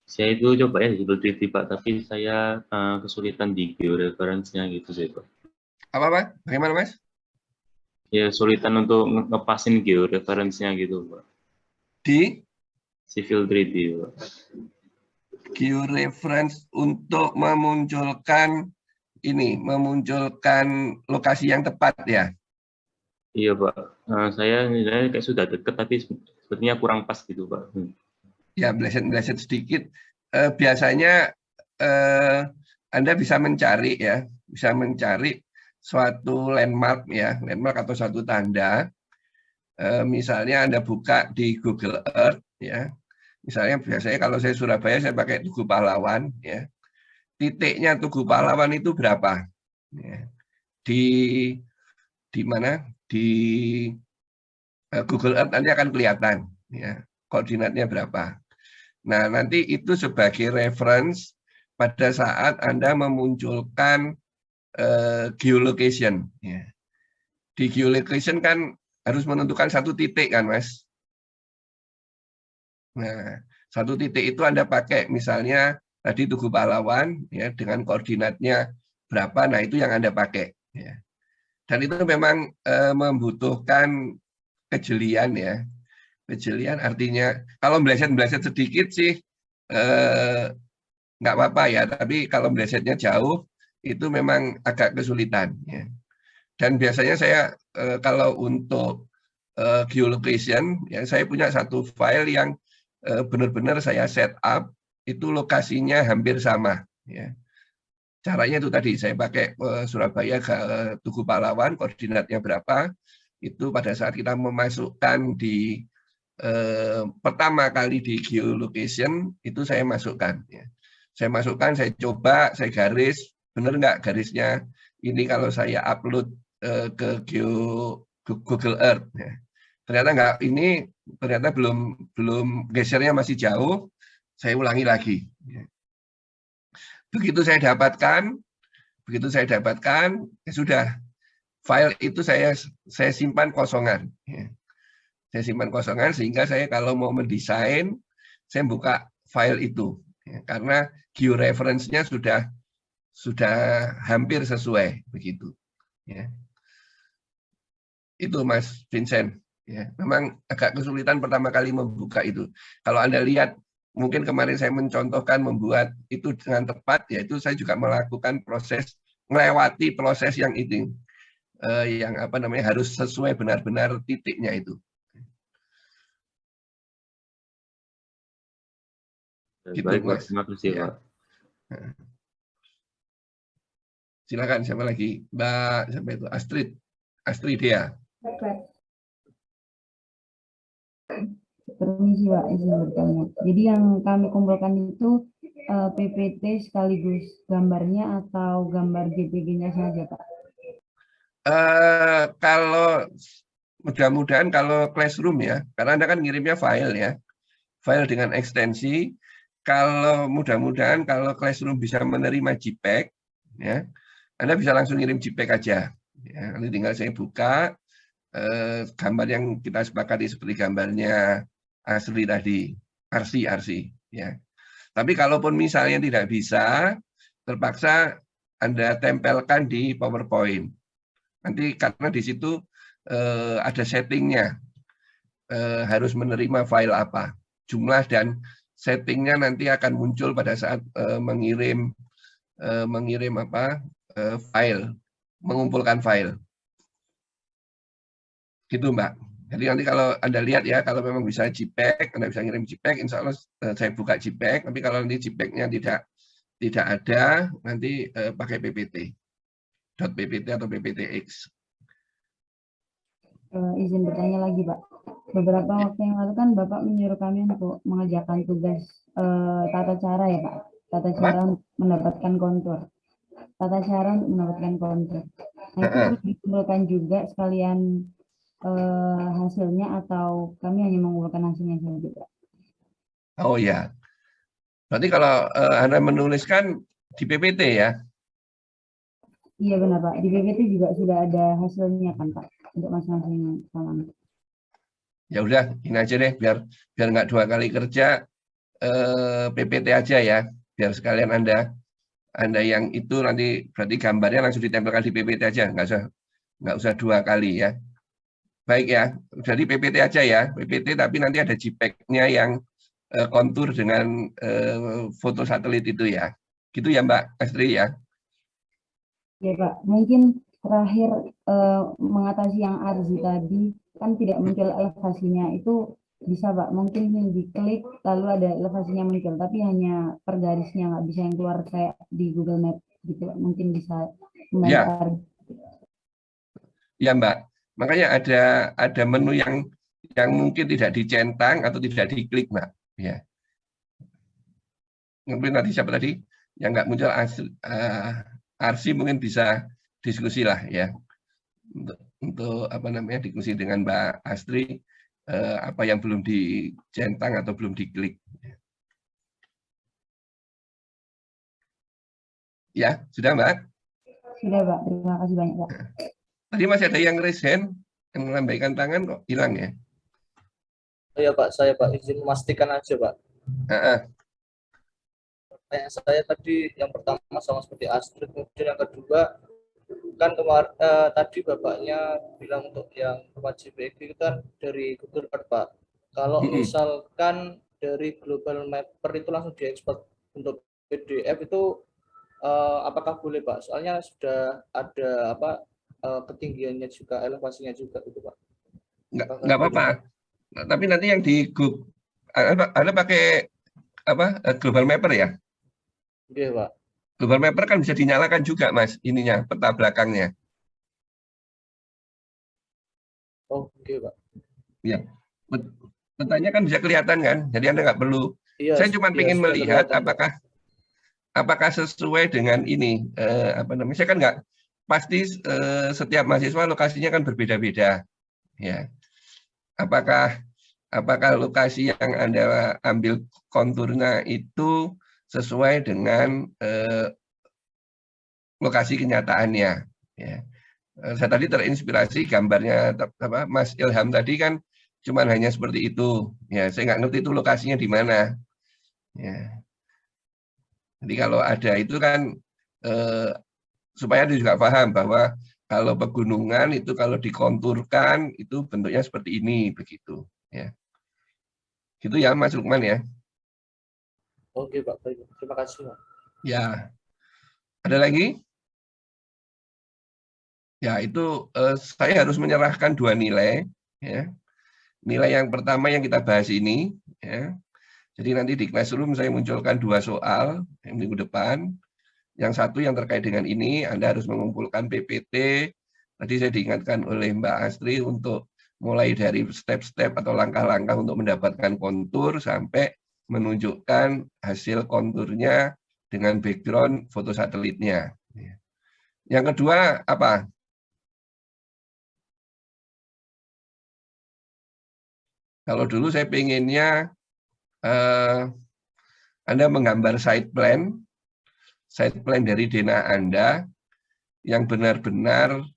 [SPEAKER 7] saya itu coba ya Civil 3D Pak, tapi saya kesulitan di georeferensinya gitu sih Pak.
[SPEAKER 1] Apa? Bagaimana Mas?
[SPEAKER 7] Ya kesulitan untuk ngepasin georeferensinya gitu Pak.
[SPEAKER 1] Di
[SPEAKER 7] Civil 3D Pak.
[SPEAKER 1] Georeference untuk memunculkan lokasi yang tepat ya.
[SPEAKER 7] Iya Pak, saya nilainya kayak sudah deket tapi sepertinya kurang pas gitu Pak.
[SPEAKER 1] Ya, meleset sedikit. Biasanya Anda bisa mencari suatu landmark ya, landmark atau suatu tanda. Misalnya Anda buka di Google Earth ya. Misalnya biasanya kalau saya Surabaya saya pakai Tugu Pahlawan ya. Titiknya Tugu Pahlawan itu berapa? Ya. Di mana? Di Google Earth nanti akan kelihatan ya, koordinatnya berapa. Nah, nanti itu sebagai reference pada saat Anda memunculkan geolocation. Ya. Di geolocation kan harus menentukan satu titik kan, Mas. Nah, satu titik itu Anda pakai misalnya tadi Tugu Pahlawan ya dengan koordinatnya berapa, nah itu yang Anda pakai. Ya. Dan itu memang membutuhkan kejelian ya. Kejelian artinya kalau meleset sedikit sih nggak apa-apa ya, tapi kalau melesetnya jauh itu memang agak kesulitan ya. Dan biasanya saya kalau untuk geolocation ya, saya punya satu file yang benar-benar saya set up itu lokasinya hampir sama ya. Caranya itu tadi saya pakai Surabaya ke Tugu Pahlawan, koordinatnya berapa, itu pada saat kita memasukkan di pertama kali di geolocation itu saya masukkan. Ya. Saya masukkan, saya coba, saya garis, benar nggak garisnya ini kalau saya upload ke Google Earth. Ya. Ternyata nggak, ini ternyata belum gesernya masih jauh, saya ulangi lagi. Ya. Begitu saya dapatkan, ya sudah, file itu saya simpan kosongan. Ya. Saya simpan kosongan sehingga saya kalau mau mendesain, saya buka file itu. Ya, karena georeference-nya sudah hampir sesuai begitu. Ya. Itu Mas Vincent. Ya, memang agak kesulitan pertama kali membuka itu. Kalau Anda lihat, mungkin kemarin saya mencontohkan membuat itu dengan tepat, yaitu saya juga melakukan melewati proses yang itu, yang harus sesuai benar-benar titiknya itu. Gitu,
[SPEAKER 7] baik Pak,
[SPEAKER 1] Mas.
[SPEAKER 7] terima kasih
[SPEAKER 1] Ya.
[SPEAKER 7] Pak.
[SPEAKER 1] Silakan siapa lagi? Mbak siapa itu? Astrid ya.
[SPEAKER 8] Permisi Pak, izin bertanya. Jadi yang kami kumpulkan itu PPT sekaligus gambarnya atau gambar JPG-nya saja Pak?
[SPEAKER 1] Kalau mudah-mudahan kalau Classroom ya, karena Anda kan ngirimnya file ya, file dengan ekstensi. Kalau mudah-mudahan kalau Classroom bisa menerima JPEG, ya, Anda bisa langsung ngirim JPEG aja. Ya, nanti tinggal saya buka gambar yang kita sepakati seperti gambarnya Asri tadi, Arsi, ya. Tapi kalaupun misalnya tidak bisa, terpaksa Anda tempelkan di PowerPoint. Nanti karena di situ ada settingnya, harus menerima file apa, jumlah dan settingnya nanti akan muncul pada saat mengirim file, mengumpulkan file. Gitu Mbak. Jadi nanti kalau Anda lihat ya, kalau memang bisa JPEG, Anda bisa ngirim JPEG, insya Allah saya buka JPEG, tapi kalau nanti JPEG-nya tidak ada, nanti pakai PPT, .ppt atau PPTX.
[SPEAKER 8] Izin bertanya lagi, Pak. Beberapa waktu yang lalu kan Bapak menyuruh kami untuk mengerjakan tugas tata cara ya, Pak. Tata cara mendapatkan kontur. Tata cara untuk mendapatkan kontur. Nah, itu terus dikumpulkan juga sekalian hasilnya atau kami hanya mengumpulkan hasilnya saja, Pak?
[SPEAKER 1] Oh ya. Berarti kalau Anda menuliskan di PPT ya?
[SPEAKER 8] Iya benar, Pak. Di PPT juga sudah ada hasilnya kan, Pak, untuk masing-masing halaman.
[SPEAKER 1] Ya udah, ini aja deh, biar nggak 2 kali kerja, PPT aja ya, biar sekalian Anda yang itu nanti berarti gambarnya langsung ditempelkan di PPT aja, nggak usah 2 kali ya. Baik ya, jadi PPT aja ya, PPT tapi nanti ada JPEG-nya yang kontur dengan foto satelit itu ya. Gitu ya Mbak Astri ya.
[SPEAKER 8] Ya Pak, mungkin terakhir mengatasi yang Arzi tadi, kan tidak muncul elevasinya, itu bisa Pak, mungkin yang diklik lalu ada elevasinya muncul, tapi hanya per garisnya, nggak bisa yang keluar kayak di Google Map gitu, mungkin bisa membantu
[SPEAKER 1] Ya.
[SPEAKER 8] Arzi.
[SPEAKER 1] Ya Mbak, makanya ada menu yang mungkin tidak dicentang atau tidak diklik Mbak. Ya. Mungkin nanti siapa tadi yang nggak muncul Arsi mungkin bisa diskusi lah ya untuk apa namanya diskusi dengan Mbak Astri apa yang belum dicentang atau belum diklik. Ya, sudah Mbak?
[SPEAKER 8] Sudah Pak, terima kasih banyak Pak.
[SPEAKER 1] Tadi masih ada yang raise hand, yang melambaikan tangan kok hilang ya?
[SPEAKER 9] Iya Pak, saya Pak izin memastikan aja Pak. Kayak saya tadi yang pertama sama seperti Astrid, kemudian yang kedua kan kemarin tadi Bapaknya bilang untuk yang wajib itu kan dari Google Earth Pak. Kalau misalkan dari Global Mapper itu langsung diekspor untuk PDF itu apakah boleh Pak? Soalnya sudah ada ketinggiannya juga, elevasinya juga gitu Pak.
[SPEAKER 1] Nggak apa-apa. Tapi nanti yang di Google, Anda pakai Global Mapper ya?
[SPEAKER 9] Iya Pak.
[SPEAKER 1] Global Mapper kan bisa dinyalakan juga Mas, ininya peta belakangnya.
[SPEAKER 9] Oh oke Pak.
[SPEAKER 1] Ya, petanya kan bisa kelihatan kan, jadi Anda nggak perlu. Iya, saya cuma ingin melihat apakah sesuai dengan ini, saya kan nggak pasti setiap mahasiswa lokasinya kan berbeda-beda, ya. Apakah lokasi yang Anda ambil konturnya itu sesuai dengan lokasi kenyataannya. Ya. Saya tadi terinspirasi gambarnya Mas Ilham tadi kan cuma hanya seperti itu. Ya, saya nggak ngerti itu lokasinya di mana. Ya. Jadi kalau ada itu kan supaya dia juga paham bahwa kalau pegunungan itu kalau dikonturkan itu bentuknya seperti ini begitu. Ya. Gitu ya Mas Lukman ya.
[SPEAKER 9] Oke Pak, baik. Terima kasih Pak.
[SPEAKER 1] Ya, ada lagi? Ya itu saya harus menyerahkan 2 nilai. Ya. Nilai yang pertama yang kita bahas ini. Ya. Jadi nanti di Classroom saya munculkan 2 soal yang minggu depan. Yang satu yang terkait dengan ini, Anda harus mengumpulkan PPT. Tadi saya diingatkan oleh Mbak Astri untuk mulai dari step-step atau langkah-langkah untuk mendapatkan kontur sampai menunjukkan hasil konturnya dengan background foto satelitnya. Yang kedua apa? Kalau dulu saya pengennya Anda menggambar site plan dari denah Anda yang benar-benar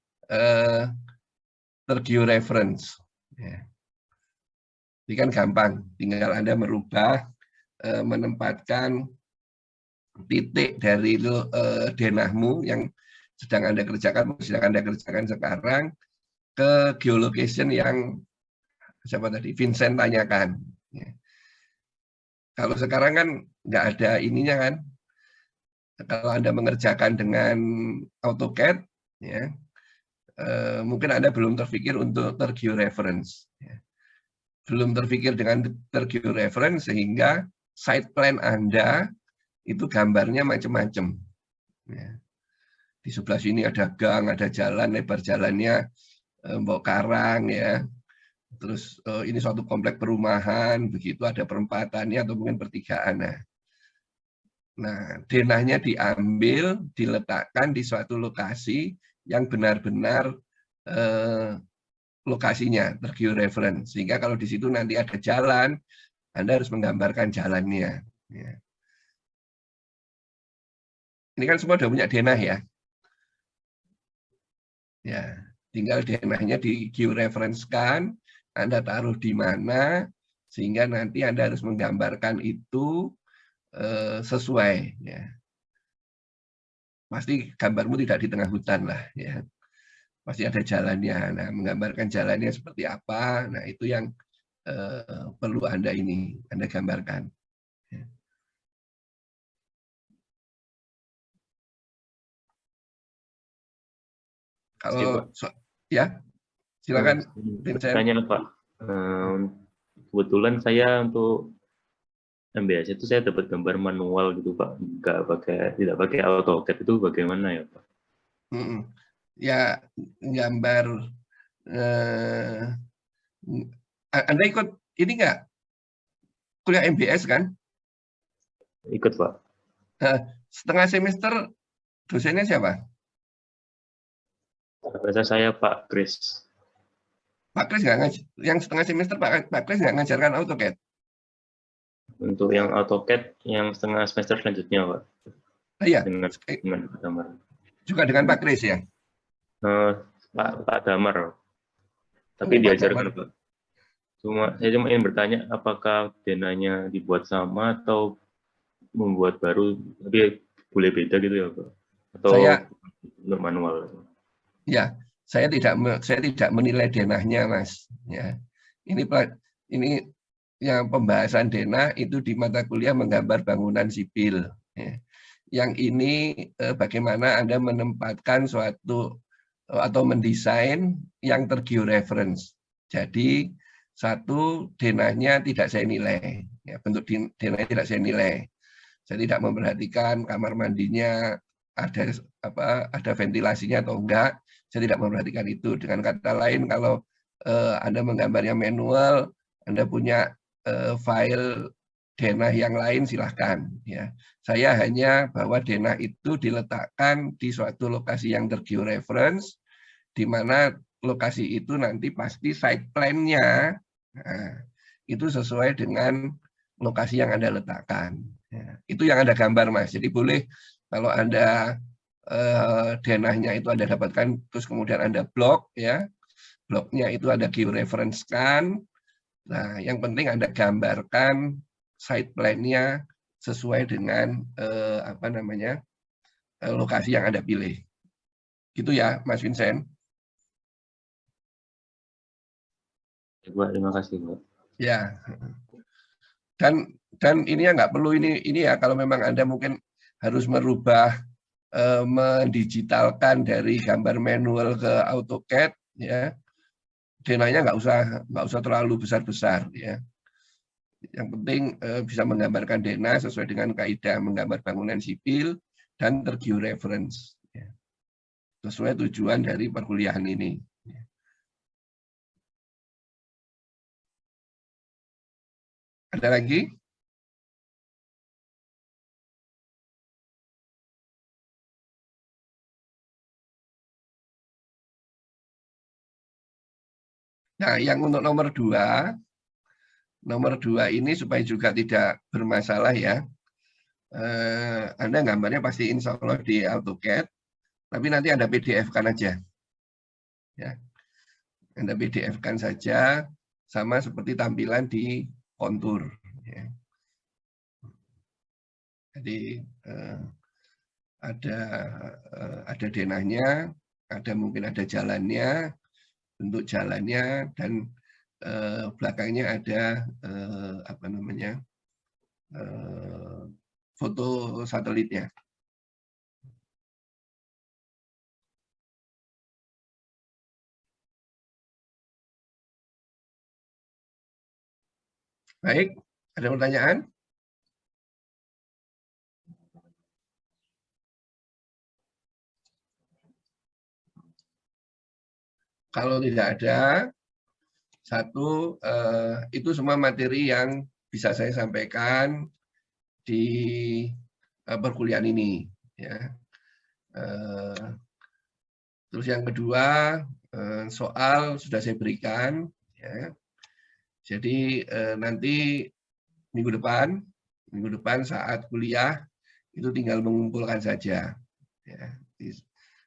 [SPEAKER 1] tergeoreference. Ya. Ini kan gampang, tinggal Anda merubah, menempatkan titik dari denahmu yang sedang Anda kerjakan sekarang ke geolocation yang siapa tadi Vincent tanyakan. Ya. Kalau sekarang kan nggak ada ininya kan. Kalau Anda mengerjakan dengan AutoCAD, ya, mungkin Anda belum terpikir untuk tergeoreference. Ya. Belum terpikir dengan tergeoreference sehingga site plan Anda itu gambarnya macam-macam. Ya. Di sebelah sini ada gang, ada jalan, lebar jalannya mbok karang ya. Terus ini suatu komplek perumahan, begitu ada perempatannya atau mungkin pertigaan. Nah, denahnya diambil, diletakkan di suatu lokasi yang benar-benar lokasinya tergeoreference. Sehingga kalau di situ nanti ada jalan, Anda harus menggambarkan jalannya. Ya. Ini kan semua sudah punya denah ya. Ya, tinggal denahnya di georeference-kan, Anda taruh di mana, sehingga nanti Anda harus menggambarkan itu sesuai. Ya. Pasti gambarmu tidak di tengah hutan lah. Ya. Pasti ada jalannya. Nah, menggambarkan jalannya seperti apa, nah itu yang perlu Anda gambarkan. Ya. Kalau ya, silakan.
[SPEAKER 7] Tanya Pak, kebetulan saya untuk MBS itu saya dapat gambar manual gitu Pak, tidak pakai AutoCAD, itu bagaimana ya Pak?
[SPEAKER 1] Ya, gambar. Anda ikut ini nggak? Kuliah MBS kan?
[SPEAKER 7] Ikut Pak.
[SPEAKER 1] Setengah semester dosennya siapa?
[SPEAKER 7] Biasa saya Pak Kris.
[SPEAKER 1] Pak Kris nggak ngajar. Yang setengah semester Pak Kris nggak ngajarkan AutoCAD.
[SPEAKER 7] Untuk yang AutoCAD yang setengah semester selanjutnya Pak.
[SPEAKER 1] Iya.
[SPEAKER 7] Dengan Pak Damar.
[SPEAKER 1] Juga dengan Pak Kris ya?
[SPEAKER 7] Pak Damar. Tapi diajarkan Pak. Saya cuma ingin bertanya apakah denahnya dibuat sama atau membuat baru, tapi boleh beda gitu ya Pak? Atau manual?
[SPEAKER 1] Ya, saya tidak menilai denahnya, Mas. Ya, ini yang pembahasan denah itu di mata kuliah menggambar bangunan sipil. Ya. Yang ini bagaimana Anda menempatkan suatu atau mendesain yang tergeoreference. Jadi satu denahnya tidak saya nilai, ya, bentuk denahnya tidak saya nilai. Saya tidak memperhatikan kamar mandinya ada ventilasinya atau enggak. Saya tidak memperhatikan itu. Dengan kata lain, kalau Anda menggambarnya manual, Anda punya file denah yang lain, silahkan. Ya. Saya hanya bahwa denah itu diletakkan di suatu lokasi yang tergeoreference, di mana lokasi itu nanti pasti site plan-nya itu sesuai dengan lokasi yang Anda letakkan. Ya. Itu yang Anda gambar, Mas. Jadi boleh kalau Anda denahnya itu Anda dapatkan, terus kemudian Anda blok, ya, bloknya itu ada georeference-kan. Nah, yang penting Anda gambarkan site plan-nya sesuai dengan lokasi yang Anda pilih. Gitu ya, Mas Vincent.
[SPEAKER 7] Terima kasih Pak.
[SPEAKER 1] Ya. Dan ini ya nggak perlu ini ya, kalau memang Anda mungkin harus merubah mendigitalkan dari gambar manual ke AutoCAD, ya, denahnya nggak usah terlalu besar-besar, ya. Yang penting bisa menggambarkan denah sesuai dengan kaidah menggambar bangunan sipil dan tergeoreference, ya, sesuai tujuan dari perkuliahan ini. Ada lagi? Nah, yang untuk nomor 2 ini supaya juga tidak bermasalah ya. Anda gambarnya pasti insya Allah di AutoCAD, tapi nanti Anda PDF-kan aja. Ya. Anda PDF-kan saja, sama seperti tampilan di kontur. Ya. Jadi ada denahnya, mungkin ada jalannya, bentuk jalannya, dan belakangnya ada apa namanya, foto satelitnya. Baik, ada pertanyaan? Kalau tidak ada, itu semua materi yang bisa saya sampaikan di perkuliahan ini. Ya. Terus yang kedua, soal sudah saya berikan. Ya. Jadi nanti minggu depan saat kuliah itu tinggal mengumpulkan saja. Ya.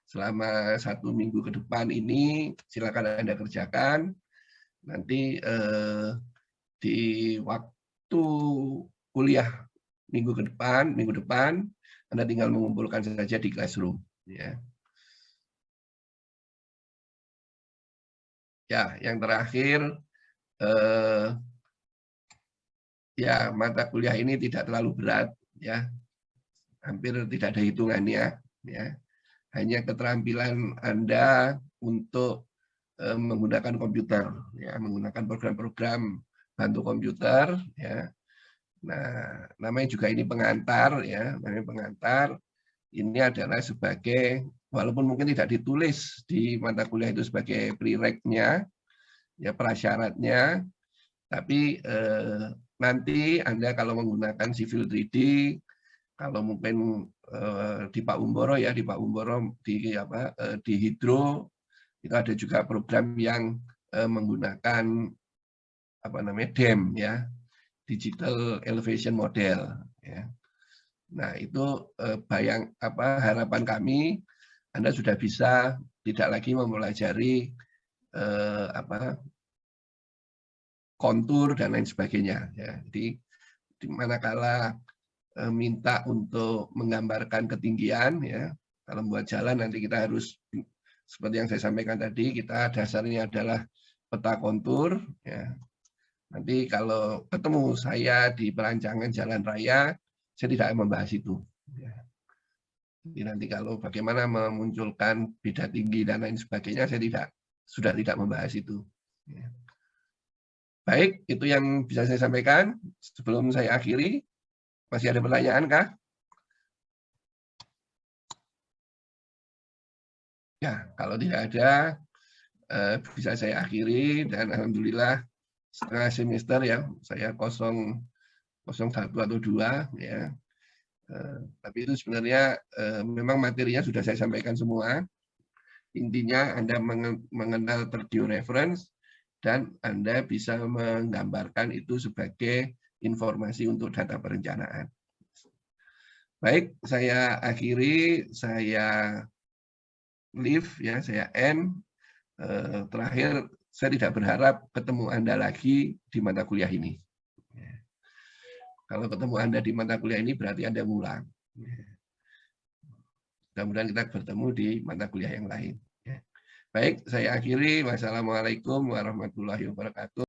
[SPEAKER 1] Selama 1 minggu ke depan ini silakan Anda kerjakan. Nanti di waktu kuliah minggu depan Anda tinggal mengumpulkan saja di classroom. Ya. Ya, yang terakhir, ya mata kuliah ini tidak terlalu berat, ya, hampir tidak ada hitungannya, ya. Hanya keterampilan Anda untuk menggunakan komputer, ya, menggunakan program-program bantu komputer, ya. Nah, namanya juga ini pengantar, ya, namanya pengantar. Ini adalah sebagai, walaupun mungkin tidak ditulis di mata kuliah itu sebagai prereq-nya, ya prasyaratnya, tapi nanti Anda kalau menggunakan Civil 3D, kalau mungkin di Pak Umboro ya, di di Hidro itu ada juga program yang menggunakan DEM ya, Digital Elevation Model ya. Nah, itu harapan kami Anda sudah bisa tidak lagi mempelajari kontur dan lain sebagainya ya. Jadi manakala minta untuk menggambarkan ketinggian ya, kalau membuat jalan nanti kita harus seperti yang saya sampaikan tadi, kita dasarnya adalah peta kontur ya. Nanti kalau ketemu saya di perancangan jalan raya, saya tidak membahas itu ya. Jadi nanti kalau bagaimana memunculkan beda tinggi dan lain sebagainya, saya sudah tidak membahas itu ya. Baik, itu yang bisa saya sampaikan. Sebelum saya akhiri, masih ada pertanyaan kah? Ya, kalau tidak ada, bisa saya akhiri, dan alhamdulillah setengah semester ya, saya 0,1 atau 2 ya. Tapi itu sebenarnya memang materinya sudah saya sampaikan semua. Intinya Anda mengenal Purdue reference, dan Anda bisa menggambarkan itu sebagai informasi untuk data perencanaan. Baik, saya akhiri, saya leave ya, saya end. Terakhir, saya tidak berharap ketemu Anda lagi di mata kuliah ini. Kalau ketemu Anda di mata kuliah ini berarti Anda ngulang. Mudah-mudahan kita bertemu di mata kuliah yang lain. Baik, saya akhiri. Wassalamualaikum warahmatullahi wabarakatuh.